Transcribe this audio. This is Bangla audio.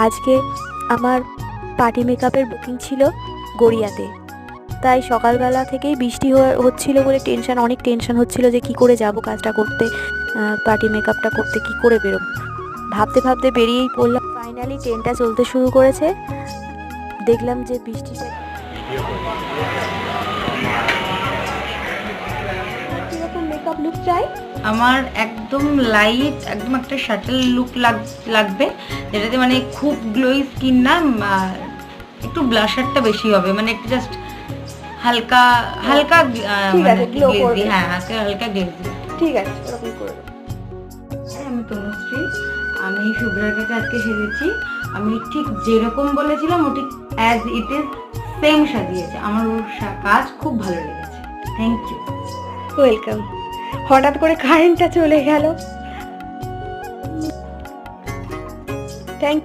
আজকে আমার পার্টি মেকআপের বুকিং ছিল গড়িয়াতে, তাই সকালবেলা থেকেই বৃষ্টি হচ্ছিল বলে অনেক টেনশন হচ্ছিল যে কি করে যাব কাজটা করতে, পার্টি মেকআপটা করতে কি করে বেরোবো। ভাবতে ভাবতে বেরিয়েই পড়লাম। ফাইনালি ট্রেনটা চলতে শুরু করেছে, দেখলাম যে বৃষ্টিটা কিরকম মেকআপ লুক চাই। আমার একদম লাইট, একদম একটা শাটল লুক লাগবে, যেটাতে মানে খুব গ্লোই স্কিন না, একটু ব্লাশারটা বেশি হবে, মানে একটু জাস্ট হালকা হালকা গ্লেজি। হ্যাঁ, হালকা গ্লেজি। ঠিক আছে, ওরকম করে দেবো। আমি তনুশ্রী, আমি শুভ্রার কাছে আজকে সেজেছি। আমি ঠিক যেরকম বলেছিলাম ও ঠিক অ্যাজ ইট ইজ সেম সাজিয়েছে। আমার ওর কাজ খুব ভালো লেগেছে। Thank you. ওয়েলকাম। হঠাৎ করে কারেন্টটা চলে গেল। Thank you.